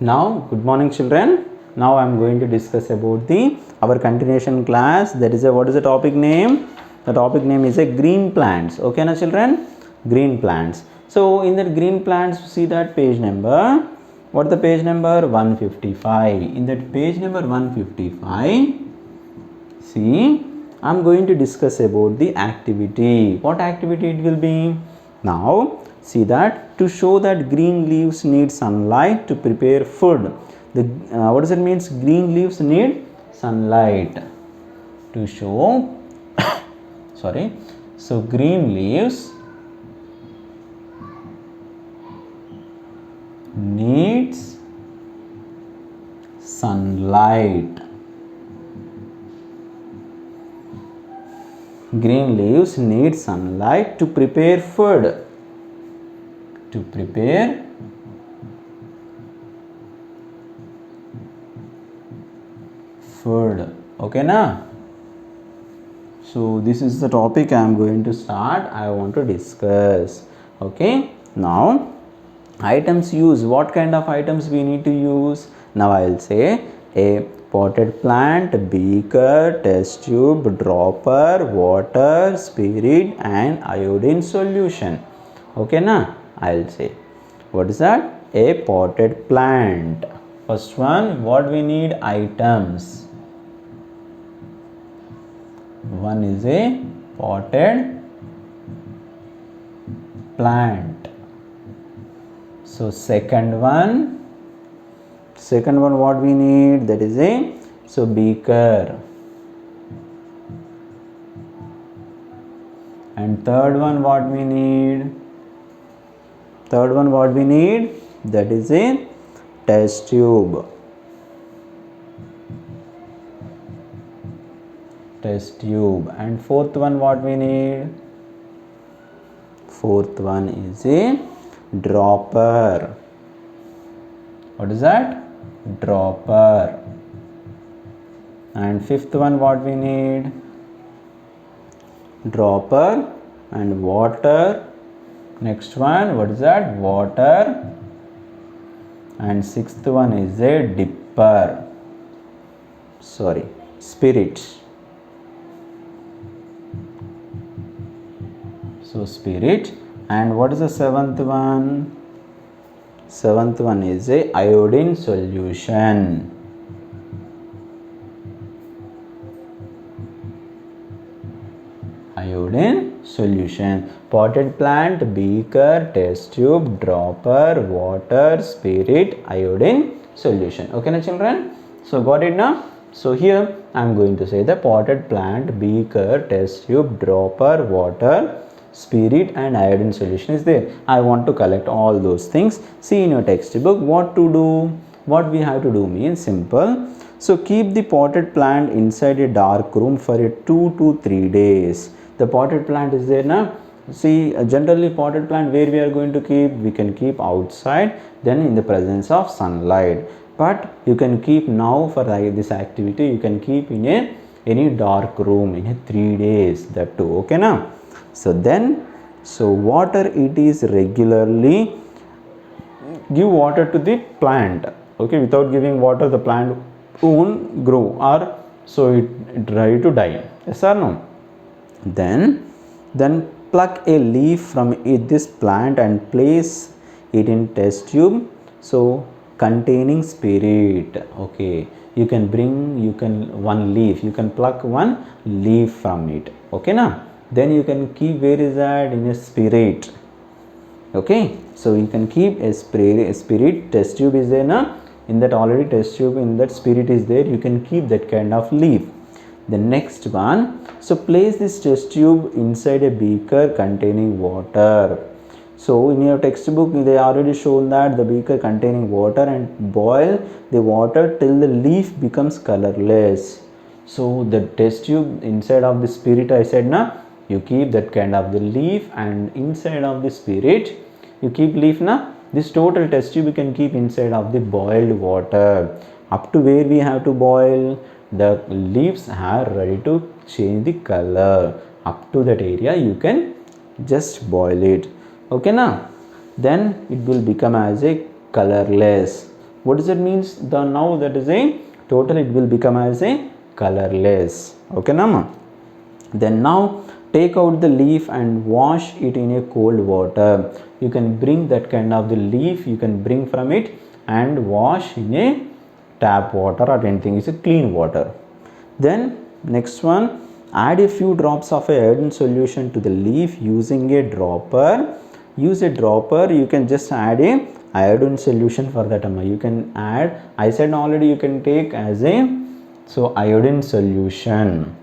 Now, good morning children. Now I am going to discuss about the our continuation class. That is what is the topic name? The topic name is a green plants. Okay, na children? Green plants. So in that green plants, see that page number. What the page number? 155. In that page number 155, see, I am going to discuss about the activity. What activity it will be? Now, see that to show that green leaves need sunlight to prepare food. What does it means? Green leaves need sunlight to show. Sorry. So green leaves needs sunlight. Green leaves need sunlight to prepare food. To prepare food. Okay, na? So this is the topic I am going to start. I want to discuss. Okay. Now, items used. What kind of items we need to use? Now I will say a potted plant, beaker, test tube, dropper, water, spirit and iodine solution. Okay, na? I will say. What is that? A potted plant. First one, what we need? Items. One is a potted plant. So second one what we need? That is a beaker. And third one what we need? That is a test tube. And fourth one what we need? Fourth one is a dropper. What is that? Dropper. And fifth one what we need? Dropper and water. Next one, what is that? Water. And sixth one is a dipper. Sorry, spirit. So spirit. And what is the seventh one? Seventh one is a iodine solution. Iodine solution. Potted plant, beaker, test tube, dropper, water, spirit, iodine solution. Okay, na children? So got it now? So here I am going to say the potted plant, beaker, test tube, dropper, water, spirit and iodine solution is there. I want to collect all those things. See in your textbook what to do. What we have to do means simple. So keep the potted plant inside a dark room for 2 to 3 days. The potted plant is there now. See, generally potted plant where we are going to keep? We can keep outside, then in the presence of sunlight. But you can keep now for this activity, you can keep in any dark room in 3 days, that too. Okay now? So then, water it is regularly. Give water to the plant. Okay, without giving water, the plant won't grow, or so it ready to die. Yes or no? Then pluck a leaf from this plant and place it in test tube. So containing spirit. Okay, you can one leaf. You can pluck one leaf from it. Okay, na? Then you can keep, where is that? In a spirit. Okay, so you can keep a spirit. Test tube is there na? In that already test tube, in that spirit is there. You can keep that kind of leaf. The next one, so place this test tube inside a beaker containing water. So in your textbook they already shown that the beaker containing water, and boil the water till the leaf becomes colorless. So the test tube inside of the spirit, I said na, you keep that kind of the leaf, and inside of the spirit you keep leaf na. This total test tube you can keep inside of the boiled water. Up to where we have to boil? The leaves are ready to change the color. Up to that area you can just boil it. Okay now? Then it will become as a colorless. What does it means? The now that is a total, it will become as a colorless. Okay nama. Then now take out the leaf and wash it in a cold water. You can bring that kind of the leaf, you can bring from it and wash in a tap water or anything, is a clean water. Then next one, add a few drops of a iodine solution to the leaf using a dropper. Use a dropper, you can just add a iodine solution for that. You can add, I said already, you can take as a iodine solution.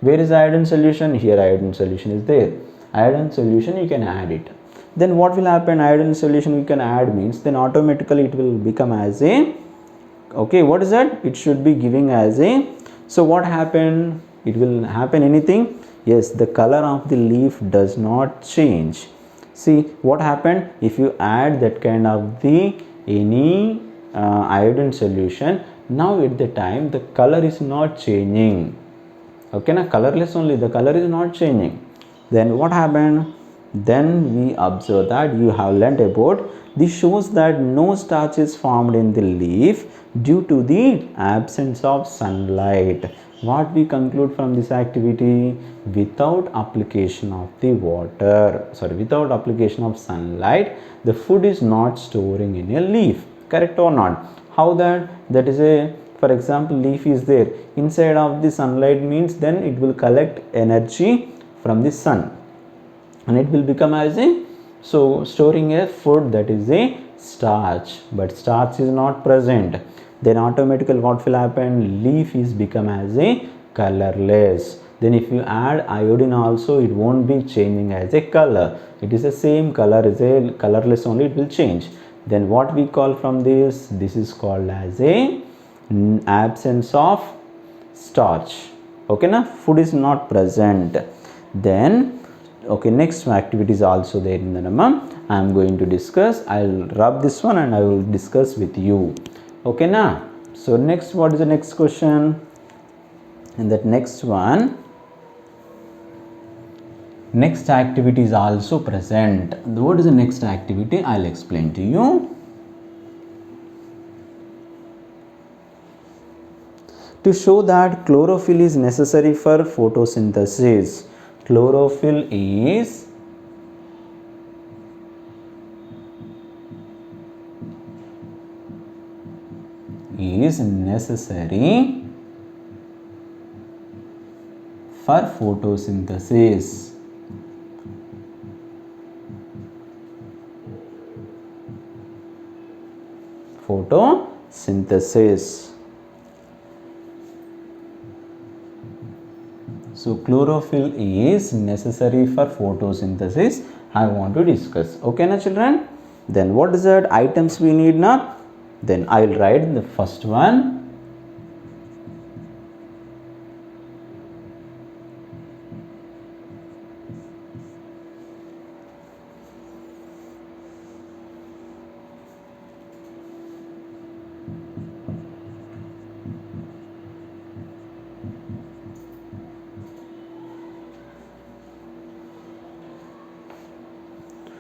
Where is iodine solution? Here iodine solution is there. Iodine solution, you can add it. Then what will happen? Iodine solution you can add means then automatically it will become as a, okay, what is that? It should be giving as a, so what happened? It will happen anything? Yes, the color of the leaf does not change. See what happened? If you add that kind of the any iodine solution, now at the time the color is not changing. Okay, na, colorless only, the color is not changing. Then what happened? Then we observe that you have learnt about this, shows that no starch is formed in the leaf due to the absence of sunlight. What we conclude from this activity? Without application of the water, without application of sunlight, the food is not storing in a leaf. Correct or not? How that? That is a, for example, leaf is there, inside of the sunlight means then it will collect energy from the sun and it will become as a, so storing a food, that is a starch, but starch is not present. Then automatically what will happen? Leaf is become as a colorless. Then if you add iodine also, it won't be changing as a color, it is the same color, is a colorless only, it will change. Then what we call from this? This is called as a absence of starch. Okay na, food is not present. Then okay, next activity is also there in the nama. I am going to discuss, I will rub this one and I will discuss with you. Okay na. So next, what is the next question? And that next one, next activity is also present. What is the next activity? I will explain to you. To show that chlorophyll is necessary for photosynthesis. Chlorophyll is necessary for photosynthesis. Photosynthesis. So chlorophyll is necessary for photosynthesis, I want to discuss. Okay na children? Then what is that items we need now? Then I will write the first one.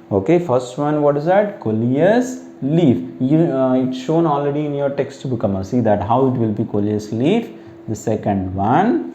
Okay, first one, what is that? Coleus leaf. It's shown already in your textbook. See that how it will be coleus leaf. The second one,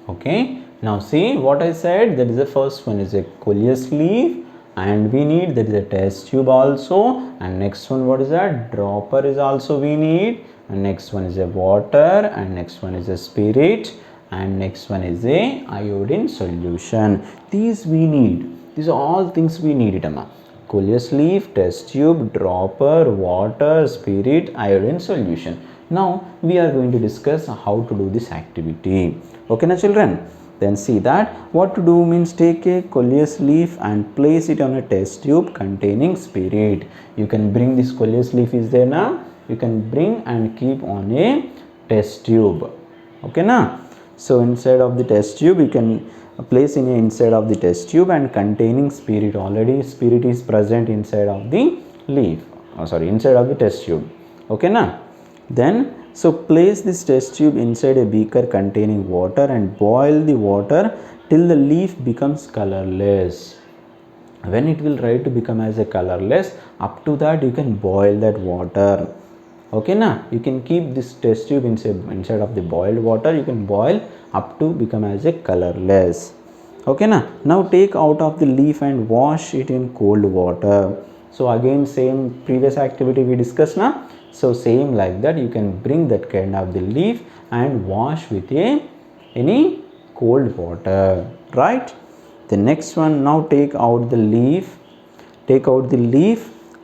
okay, now see what I said, that is the first one is a coleus leaf and we need, that is a test tube also, and next one what is that? Dropper is also we need, and next one is a water, and next one is a spirit, and next one is a iodine solution. These we need, these are all things we need it. Coleus leaf, test tube, dropper, water, spirit, iodine solution. Now we are going to discuss how to do this activity. Okay na children? Then see that what to do means take a Coleus leaf and place it on a test tube containing spirit. You can bring this Coleus leaf is there now. You can bring and keep on a test tube. Okay na? So inside of the test tube you can place in inside of the test tube and containing spirit. Already spirit is present inside of the leaf, inside of the test tube. Okay na? Then so place this test tube inside a beaker containing water and boil the water till the leaf becomes colorless. When it will try to become as a colorless, up to that you can boil that water. Okay na? You can keep this test tube inside of the boiled water. You can boil up to become as a colorless. Okay na? Now take out of the leaf and wash it in cold water. So again same previous activity we discussed na. So same like that, you can bring that kind of the leaf and wash with any cold water, right? The next one, now take out the leaf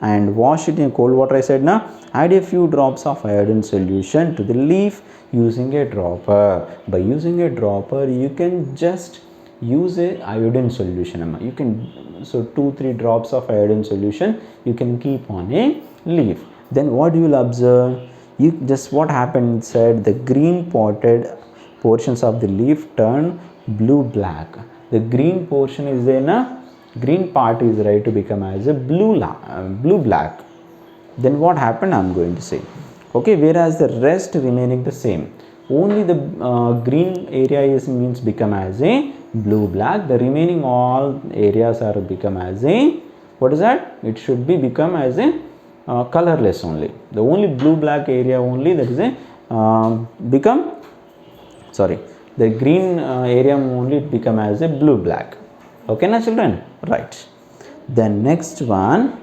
and wash it in cold water. I said na, add a few drops of iodine solution to the leaf using a dropper. By using a dropper you can just use a iodine solution. You can, so 2-3 drops of iodine solution you can keep on a leaf. Then what you will observe, you just what happened inside, the green potted portions of the leaf turn blue black. The green portion is there na, green part is right to become as a blue black. Then what happened, I am going to say. Okay, whereas the rest remaining the same, only the green area is means become as a blue black. The remaining all areas are become as a, what is that, it should be become as a colorless only. The only blue black area only, that is a the green area only become as a blue black. Okay na children? Right. Then next one,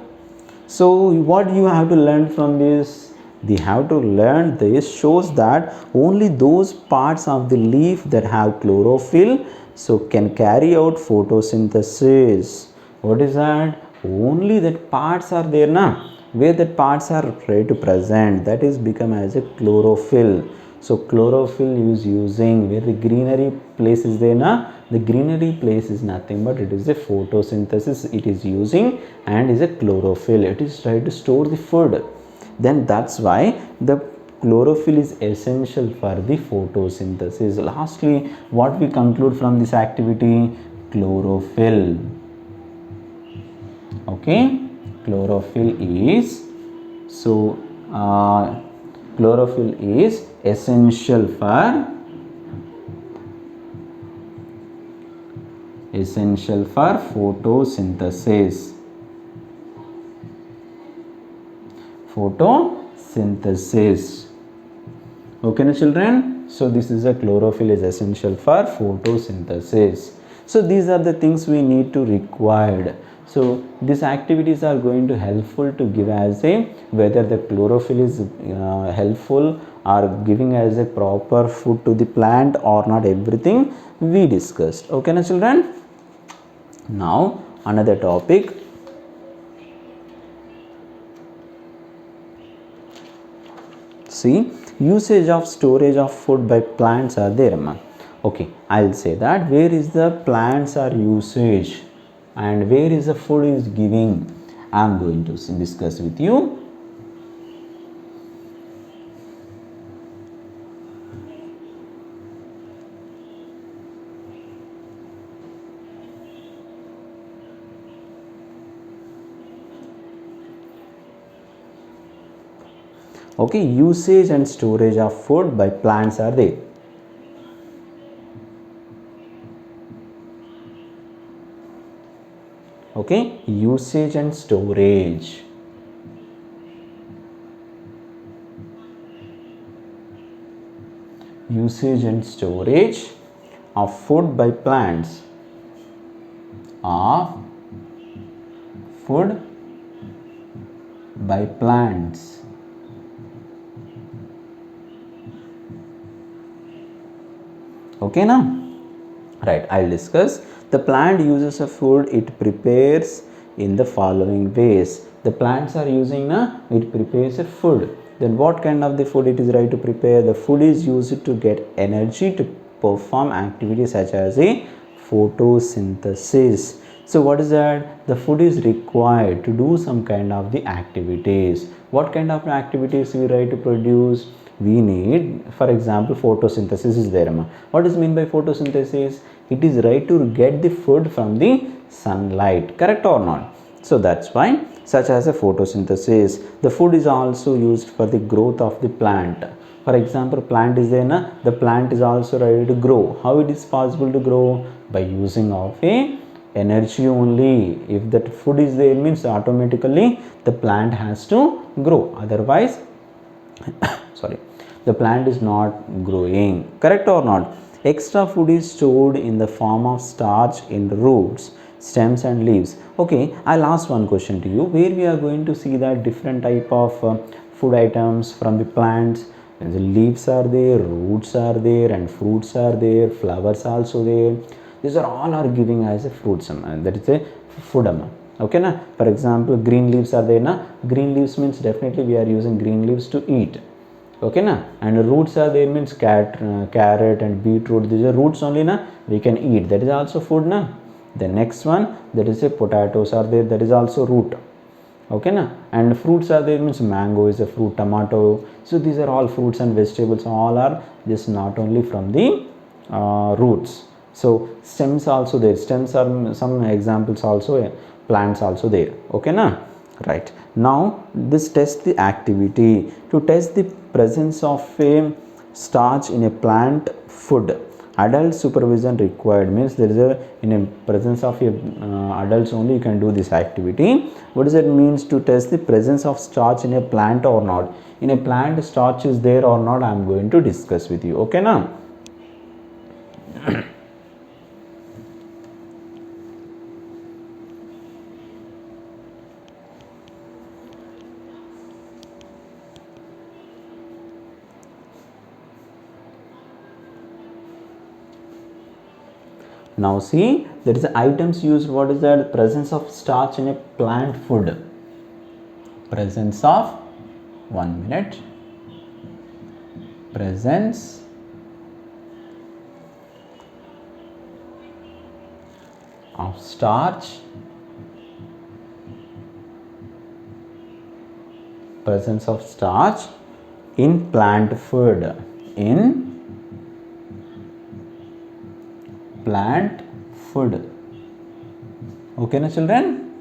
so what you have to learn from this, they have to learn this shows that only those parts of the leaf that have chlorophyll so can carry out photosynthesis. What is that? Only that parts are there na, where that parts are ready to present, that is become as a chlorophyll. So chlorophyll is using where the greenery place is there na, the greenery place is nothing but it is a photosynthesis it is using and is a chlorophyll. It is trying to store the food. Then that's why the chlorophyll is essential for the photosynthesis. Lastly, what we conclude from this activity, chlorophyll. Okay, chlorophyll is, so chlorophyll is essential for photosynthesis. Okay na children? So this is a chlorophyll is essential for photosynthesis. So these are the things we need to required. So these activities are going to helpful to give as a whether the chlorophyll is helpful or giving as a proper food to the plant or not, everything we discussed. Okay na children? Now another topic, see, usage of storage of food by plants are there. Okay, I'll say that where is the plants are usage and where is the food is giving, I am going to discuss with you. Okay, usage and storage of food by plants are there. Okay, usage and storage. Usage and storage of food by plants. Of food by plants. Okay now? Right, I'll discuss. The plant uses a food it prepares in the following ways. The plants are using it prepares a food. Then what kind of the food it is right to prepare? The food is used to get energy to perform activities such as a photosynthesis. So what is that? The food is required to do some kind of the activities. What kind of activities we try to produce? We need, for example, photosynthesis is there. What is mean by photosynthesis? It is right to get the food from the sunlight, correct or not? So that's why such as a photosynthesis. The food is also used for the growth of the plant. For example, plant is there, the plant is also ready to grow. How it is possible to grow? By using of a energy only. If that food is there, means automatically the plant has to grow, otherwise sorry, the plant is not growing, correct or not? Extra food is stored in the form of starch in roots, stems and leaves. Okay, I'll ask one question to you, where we are going to see that different type of food items from the plants. The leaves are there, roots are there, and fruits are there, flowers also there. These are all are giving as a fruits, that is a food. Okay na? For example, green leaves are there na? Green leaves means definitely we are using green leaves to eat. Okay na? And roots are there means carrot and beetroot. These are roots only na? We can eat. That is also food na? The next one, that is a potatoes are there. That is also root. Okay na? And fruits are there means mango is a fruit, tomato. So these are all fruits and vegetables. All are just not only from the roots. So stems also there. Stems are some examples also. Plants also there. Okay na? Right. Now this test the activity. To test the presence of a starch in a plant food, adult supervision required, means there is a in a presence of a adults only you can do this activity. What does it means to test the presence of starch in a plant or not? In a plant starch is there or not, I am going to discuss with you. Okay na? Now see, there is items used. What is that? Presence of starch in a plant food. Presence of, 1 minute, presence of starch, presence of starch in plant food, in plant food. Okay na children?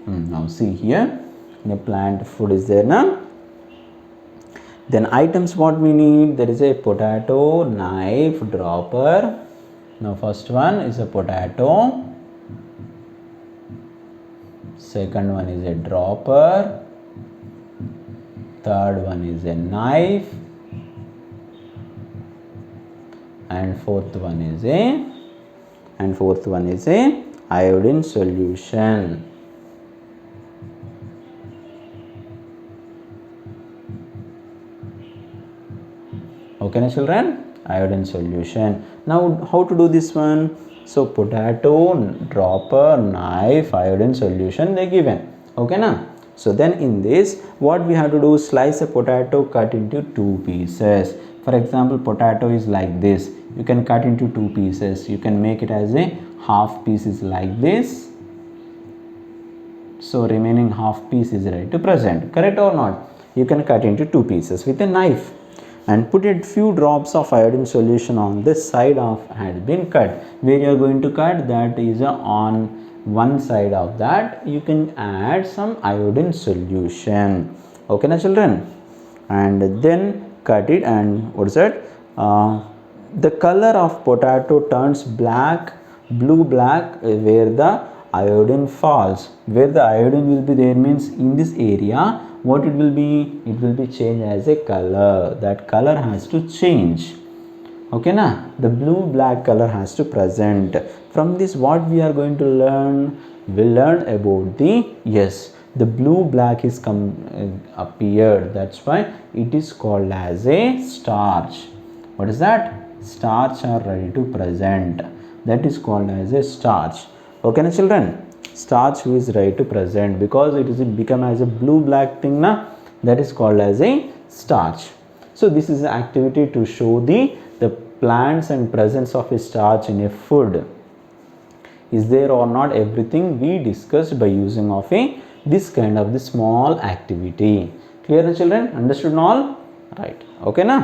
Now see here, in a plant food is there na? Then items what we need, there is a potato, knife, dropper. Now first one is a potato, second one is a dropper, third one is a knife, and fourth one is a iodine solution. Okay na children? Iodine solution. Now how to do this one? So potato, dropper, knife, iodine solution they given. Okay na? So then in this, what we have to do, slice a potato, cut into 2 pieces. For example, potato is like this. You can cut into 2 pieces. You can make it as a half pieces like this. So remaining half piece is ready to present. Correct or not? You can cut into 2 pieces with a knife and put a few drops of iodine solution on this side of has been cut. Where you are going to cut, that is on one side of that you can add some iodine solution. Okay na children? And then cut it, and what is that? The color of potato turns black, blue black where the iodine falls. Where the iodine will be there means in this area, what it will be? It will be changed as a color. That color has to change. Okay na? The blue black color has to present. From this what we are going to learn? We'll learn about the blue black is appeared. That's why it is called as a starch. What is that? Starch are ready to present. That is called as a starch. Okay na children? starch is right to present because it is become as a blue black thing na, that is called as a starch. So this is an activity to show the plants and presence of a starch in a food. Is there or not, everything we discussed by using of a this kind of the small activity. Clear children? Understood all? Right. Okay na?